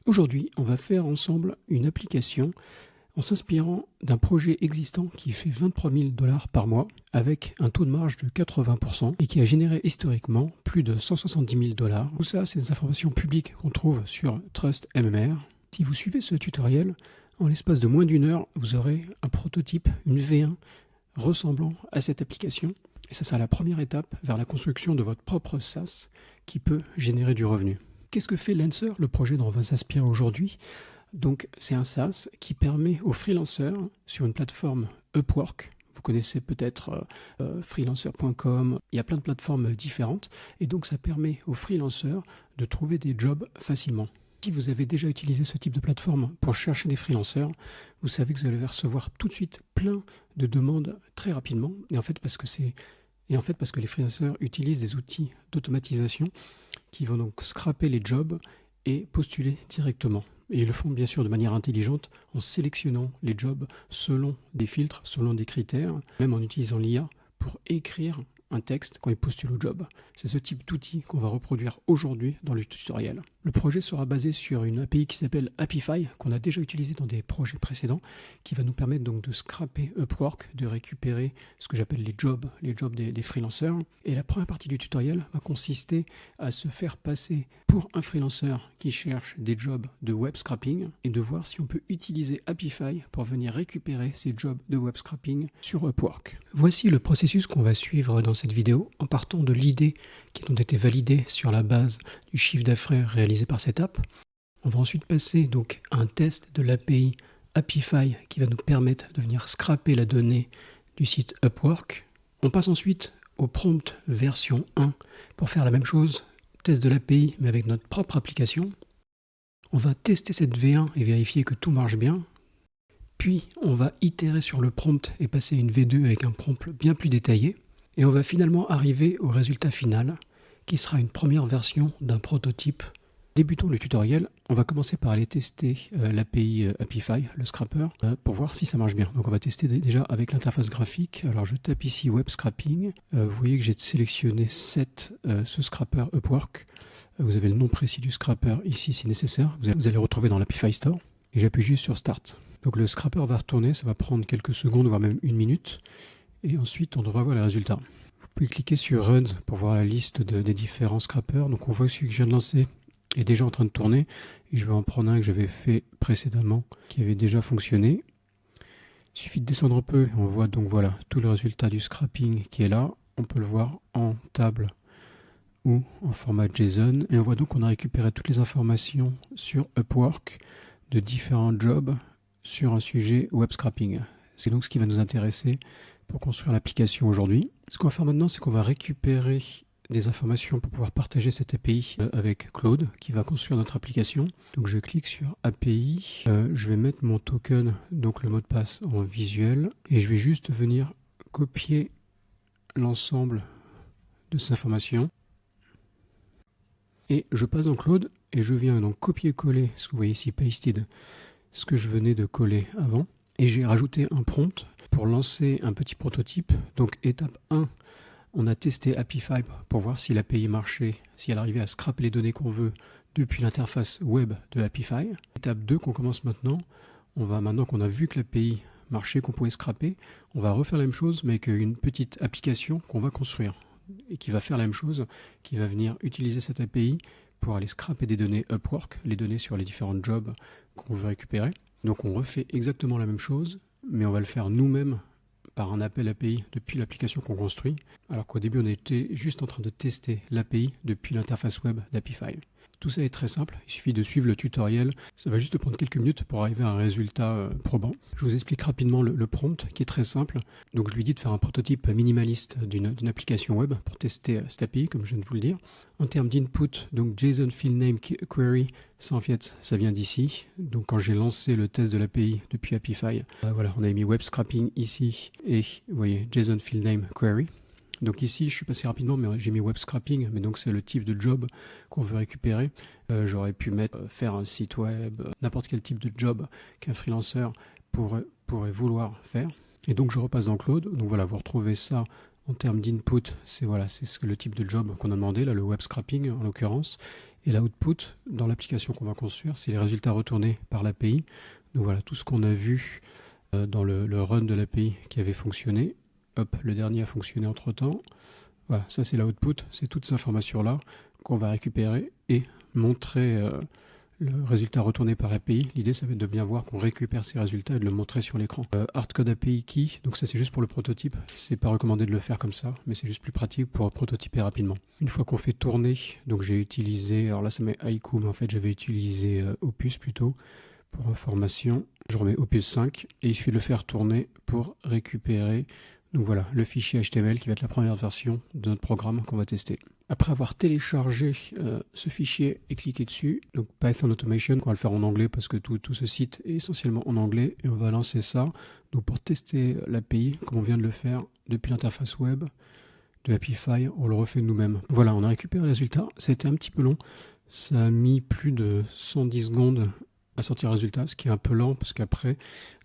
Aujourd'hui, on va faire ensemble une application en s'inspirant d'un projet existant qui fait 23 000 $ par mois avec un taux de marge de 80% et qui a généré historiquement plus de 170 000 $. Tout ça, c'est des informations publiques qu'on trouve sur Trust MMR. Si vous suivez ce tutoriel, en l'espace de moins d'une heure, vous aurez un prototype, une V1 ressemblant à cette application. Et ça sera la première étape vers la construction de votre propre SaaS qui peut générer du revenu. Qu'est-ce que fait Lancer, le projet dont on va s'inspirer aujourd'hui? Donc, c'est un SaaS qui permet aux freelancers sur une plateforme Upwork. Vous connaissez peut-être freelancer.com, il y a plein de plateformes différentes. Et donc, ça permet aux freelancers de trouver des jobs facilement. Si vous avez déjà utilisé ce type de plateforme pour chercher des freelancers, vous savez que vous allez recevoir tout de suite plein de demandes très rapidement. Et en fait, parce que les freelancers utilisent des outils d'automatisation qui vont donc scraper les jobs et postuler directement. Et ils le font bien sûr de manière intelligente en sélectionnant les jobs selon des filtres, selon des critères, même en utilisant l'IA pour écrire un texte quand ils postulent au job. C'est ce type d'outil qu'on va reproduire aujourd'hui dans le tutoriel. Le projet sera basé sur une API qui s'appelle Apify, qu'on a déjà utilisé dans des projets précédents, qui va nous permettre donc de scraper Upwork, de récupérer ce que j'appelle les jobs des freelancers. Et la première partie du tutoriel va consister à se faire passer pour un freelancer qui cherche des jobs de web scrapping et de voir si on peut utiliser Apify pour venir récupérer ces jobs de web scrapping sur Upwork. Voici le processus qu'on va suivre dans cette vidéo en partant de l'idée qui ont été validées sur la base du chiffre d'affaires réalisé par cette app. On va ensuite passer donc à un test de l'API Apify qui va nous permettre de venir scraper la donnée du site Upwork. On passe ensuite au prompt version 1 pour faire la même chose, test de l'API mais avec notre propre application. On va tester cette V1 et vérifier que tout marche bien. Puis on va itérer sur le prompt et passer une V2 avec un prompt bien plus détaillé. Et on va finalement arriver au résultat final, qui sera une première version d'un prototype. Débutons le tutoriel. On va commencer par aller tester l'API Apify, le scrapper, pour voir si ça marche bien. Donc on va tester déjà avec l'interface graphique. Alors je tape ici Web Scrapping. Vous voyez que j'ai sélectionné ce scrapper Upwork. Vous avez le nom précis du scrapper ici si nécessaire. Vous allez retrouver dans l'Apify Store. Et j'appuie juste sur Start. Donc le scrapper va retourner, ça va prendre quelques secondes, voire même une minute. Et ensuite, on devra voir les résultats. Vous pouvez cliquer sur Run pour voir la liste des différents scrappers. Donc on voit celui que je viens de lancer est déjà en train de tourner. Et je vais en prendre un que j'avais fait précédemment, qui avait déjà fonctionné. Il suffit de descendre un peu. Et on voit donc voilà tout le résultat du scrapping qui est là. On peut le voir en table ou en format JSON. Et on voit donc qu'on a récupéré toutes les informations sur Upwork de différents jobs sur un sujet web scrapping. C'est donc ce qui va nous intéresser pour construire l'application aujourd'hui. Ce qu'on va faire maintenant, c'est qu'on va récupérer des informations pour pouvoir partager cette API avec Claude, qui va construire notre application. Donc je clique sur API, je vais mettre mon token, donc le mot de passe en visuel, et je vais juste venir copier l'ensemble de ces informations. Et je passe dans Claude, et je viens donc copier-coller, ce que vous voyez ici, pasted, ce que je venais de coller avant. Et j'ai rajouté un prompt pour lancer un petit prototype. Donc étape 1, on a testé Apify pour voir si l'API marchait, si elle arrivait à scraper les données qu'on veut depuis l'interface web de Apify. Étape 2 qu'on commence maintenant, maintenant qu'on a vu que l'API marchait, qu'on pouvait scraper, on va refaire la même chose mais avec une petite application qu'on va construire et qui va faire la même chose, qui va venir utiliser cette API pour aller scraper des données Upwork, les données sur les différents jobs qu'on veut récupérer. Donc on refait exactement la même chose, mais on va le faire nous-mêmes par un appel API depuis l'application qu'on construit, alors qu'au début on était juste en train de tester l'API depuis l'interface web d'Apify. Tout ça est très simple, il suffit de suivre le tutoriel, ça va juste prendre quelques minutes pour arriver à un résultat probant. Je vous explique rapidement le prompt qui est très simple. Donc je lui dis de faire un prototype minimaliste d'une application web pour tester cette API, comme je viens de vous le dire. En termes d'input, donc JSON Field Name Query, ça en fait ça vient d'ici. Donc quand j'ai lancé le test de l'API depuis Apify, voilà, on a mis Web Scrapping ici et vous voyez JSON Field Name Query. Donc ici, je suis passé rapidement, mais j'ai mis web scrapping, mais donc c'est le type de job qu'on veut récupérer. J'aurais pu mettre faire un site web, n'importe quel type de job qu'un freelancer pourrait vouloir faire. Et donc je repasse dans Claude. Donc voilà, vous retrouvez ça en termes d'input, c'est le type de job qu'on a demandé, là le web scrapping en l'occurrence. Et l'output, dans l'application qu'on va construire, c'est les résultats retournés par l'API. Donc voilà, tout ce qu'on a vu dans le run de l'API qui avait fonctionné. Hop, le dernier a fonctionné entre-temps. Voilà, ça c'est l'output, c'est toutes ces informations-là qu'on va récupérer et montrer le résultat retourné par API. L'idée, ça va être de bien voir qu'on récupère ces résultats et de le montrer sur l'écran. Hardcode API Key, donc ça c'est juste pour le prototype. C'est pas recommandé de le faire comme ça, mais c'est juste plus pratique pour prototyper rapidement. Une fois qu'on fait tourner, donc j'ai utilisé, alors là ça met Haiku, mais en fait j'avais utilisé Opus plutôt, pour information. Je remets Opus 5 et il suffit de le faire tourner pour récupérer. Donc voilà, le fichier HTML qui va être la première version de notre programme qu'on va tester. Après avoir téléchargé ce fichier et cliqué dessus, donc Python Automation, on va le faire en anglais parce que tout ce site est essentiellement en anglais, et on va lancer ça. Donc pour tester l'API, comme on vient de le faire depuis l'interface web de Apify, on le refait nous-mêmes. Voilà, on a récupéré le résultat. Ça a été un petit peu long, ça a mis plus de 110 secondes à sortir le résultat, ce qui est un peu lent parce qu'après,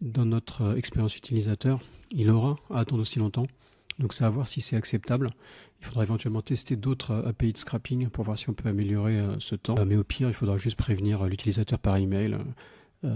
dans notre expérience utilisateur, il aura à attendre aussi longtemps. Donc c'est à voir si c'est acceptable. Il faudra éventuellement tester d'autres API de scrapping pour voir si on peut améliorer ce temps. Mais au pire, il faudra juste prévenir l'utilisateur par email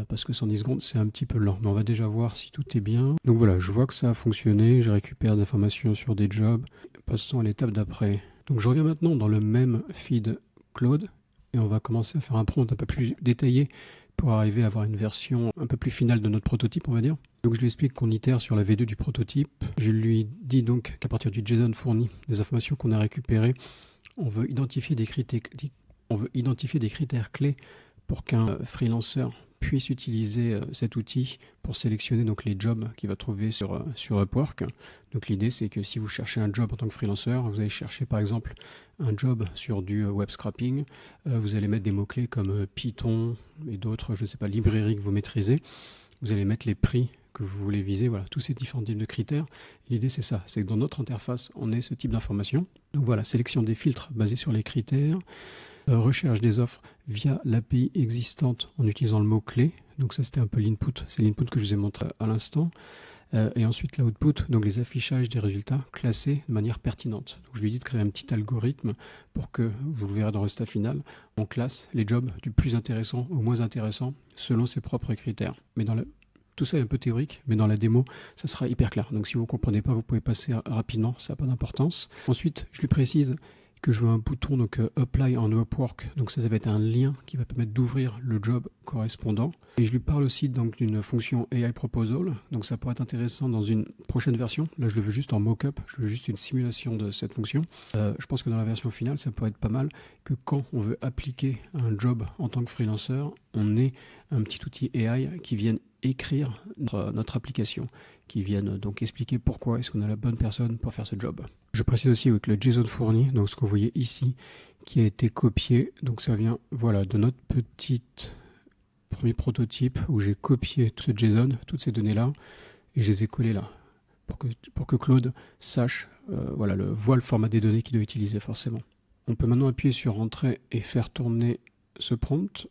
parce que 110 secondes, c'est un petit peu lent. Mais on va déjà voir si tout est bien. Donc voilà, je vois que ça a fonctionné. Je récupère des informations sur des jobs. Passons à l'étape d'après. Donc je reviens maintenant dans le même feed Claude et on va commencer à faire un prompt un peu plus détaillé pour arriver à avoir une version un peu plus finale de notre prototype, on va dire. Donc je lui explique qu'on itère sur la V2 du prototype. Je lui dis donc qu'à partir du JSON fourni, des informations qu'on a récupérées, on veut identifier des critères clés pour qu'un freelancer puisse utiliser cet outil pour sélectionner donc les jobs qu'il va trouver sur Upwork. Donc l'idée c'est que si vous cherchez un job en tant que freelancer, vous allez chercher par exemple un job sur du web scrapping, vous allez mettre des mots-clés comme Python et d'autres, je ne sais pas, librairies que vous maîtrisez. Vous allez mettre les prix que vous voulez viser, voilà, tous ces différents types de critères. L'idée c'est ça, c'est que dans notre interface, on ait ce type d'informations. Donc voilà, sélection des filtres basés sur les critères, recherche des offres via l'API existante en utilisant le mot-clé. Donc ça c'était un peu l'input, c'est l'input que je vous ai montré à l'instant. Et ensuite l'output, donc les affichages des résultats classés de manière pertinente. Donc je lui dis de créer un petit algorithme pour que, vous le verrez dans le résultat final, on classe les jobs du plus intéressant au moins intéressant selon ses propres critères. Mais tout ça est un peu théorique, mais dans la démo, ça sera hyper clair. Donc si vous ne comprenez pas, vous pouvez passer rapidement, ça n'a pas d'importance. Ensuite, je lui précise que je veux un bouton donc Apply en Upwork. Donc ça va être un lien qui va permettre d'ouvrir le job correspondant. Et je lui parle aussi donc d'une fonction AI Proposal. Donc ça pourrait être intéressant dans une prochaine version. Là, je le veux juste en mock-up. Je veux juste une simulation de cette fonction. Je pense que dans la version finale, ça pourrait être pas mal que quand on veut appliquer un job en tant que freelancer, on ait un petit outil AI qui vienne écrire notre application, qui viennent donc expliquer pourquoi est-ce qu'on a la bonne personne pour faire ce job. Je précise aussi avec le JSON fourni, donc ce que vous voyez ici, qui a été copié, donc ça vient voilà, de notre premier prototype où j'ai copié tout ce JSON, toutes ces données-là, et je les ai collées là, pour que Claude sache, voit le format des données qu'il doit utiliser forcément. On peut maintenant appuyer sur Entrée et faire tourner ce prompt.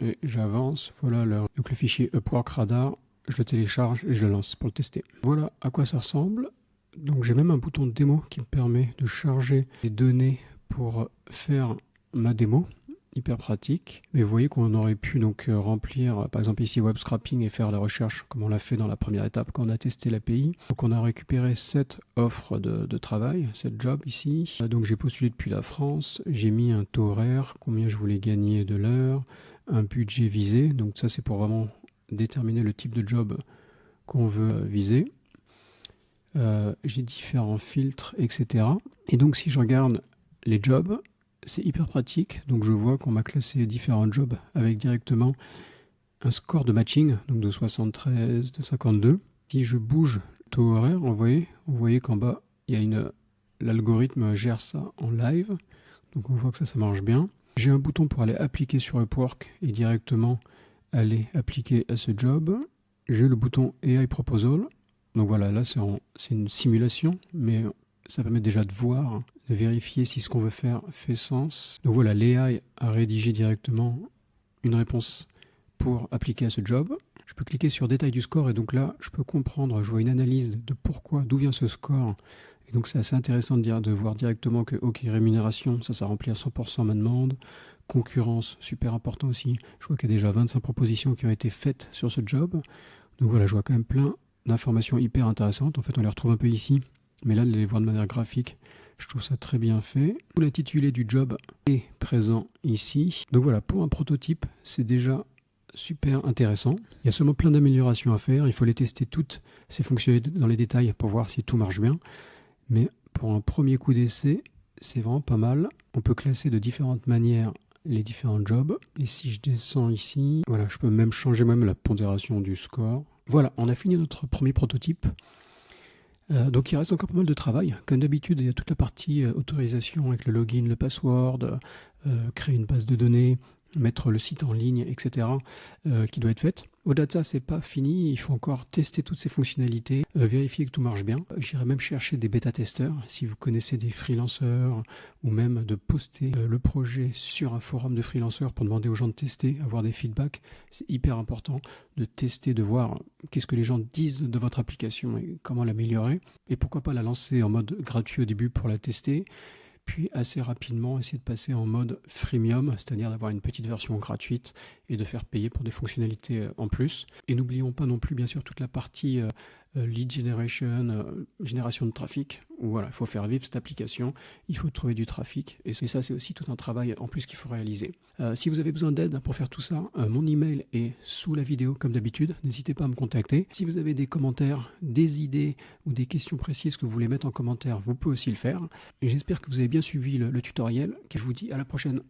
Et j'avance, voilà donc le fichier Upwork Radar, je le télécharge et je le lance pour le tester. Voilà à quoi ça ressemble. Donc j'ai même un bouton de démo qui me permet de charger les données pour faire ma démo, hyper pratique. Mais vous voyez qu'on aurait pu donc remplir, par exemple ici web scrapping et faire la recherche comme on l'a fait dans la première étape quand on a testé l'API. Donc on a récupéré 7 offres de travail, 7 jobs ici. Donc j'ai postulé depuis la France, j'ai mis un taux horaire, combien je voulais gagner de l'heure, un budget visé, donc ça c'est pour vraiment déterminer le type de job qu'on veut viser. J'ai différents filtres, etc. Et donc si je regarde les jobs, c'est hyper pratique. Donc je vois qu'on m'a classé différents jobs avec directement un score de matching, donc de 73, de 52. Si je bouge le taux horaire, vous voyez qu'en bas, il y a l'algorithme gère ça en live. Donc on voit que ça marche bien. J'ai un bouton pour aller appliquer sur Upwork et directement aller appliquer à ce job. J'ai le bouton AI Proposal. Donc voilà, là c'est une simulation, mais ça permet déjà de voir, de vérifier si ce qu'on veut faire fait sens. Donc voilà, l'AI a rédigé directement une réponse pour appliquer à ce job. Je peux cliquer sur détail du score et donc là je peux comprendre, je vois une analyse de d'où vient ce score Et donc c'est assez intéressant de voir directement que, ok, rémunération, ça remplit à 100% ma demande. Concurrence, super important aussi. Je vois qu'il y a déjà 25 propositions qui ont été faites sur ce job. Donc voilà, je vois quand même plein d'informations hyper intéressantes. En fait, on les retrouve un peu ici, mais là, de les voir de manière graphique, je trouve ça très bien fait. L'intitulé du job est présent ici. Donc voilà, pour un prototype, c'est déjà super intéressant. Il y a seulement plein d'améliorations à faire. Il faut les tester toutes ces fonctionnalités dans les détails pour voir si tout marche bien. Mais pour un premier coup d'essai, c'est vraiment pas mal. On peut classer de différentes manières les différents jobs. Et si je descends ici, voilà, je peux même changer la pondération du score. Voilà, on a fini notre premier prototype. Donc il reste encore pas mal de travail. Comme d'habitude, il y a toute la partie autorisation avec le login, le password, créer une base de données, mettre le site en ligne, etc. Qui doit être faite. Au-delà de ça, c'est pas fini. Il faut encore tester toutes ces fonctionnalités, vérifier que tout marche bien. J'irai même chercher des bêta-testeurs, si vous connaissez des freelanceurs, ou même de poster le projet sur un forum de freelanceurs pour demander aux gens de tester, avoir des feedbacks. C'est hyper important de tester, de voir qu'est-ce que les gens disent de votre application et comment l'améliorer. Et pourquoi pas la lancer en mode gratuit au début pour la tester. Puis assez rapidement essayer de passer en mode freemium, c'est-à-dire d'avoir une petite version gratuite et de faire payer pour des fonctionnalités en plus. Et n'oublions pas non plus bien sûr toute la partie lead generation, génération de trafic, où voilà, il faut faire vivre cette application, il faut trouver du trafic, et ça c'est aussi tout un travail en plus qu'il faut réaliser. Si vous avez besoin d'aide pour faire tout ça, mon email est sous la vidéo comme d'habitude, n'hésitez pas à me contacter. Si vous avez des commentaires, des idées ou des questions précises que vous voulez mettre en commentaire, vous pouvez aussi le faire. Et j'espère que vous avez bien suivi le tutoriel, et je vous dis à la prochaine.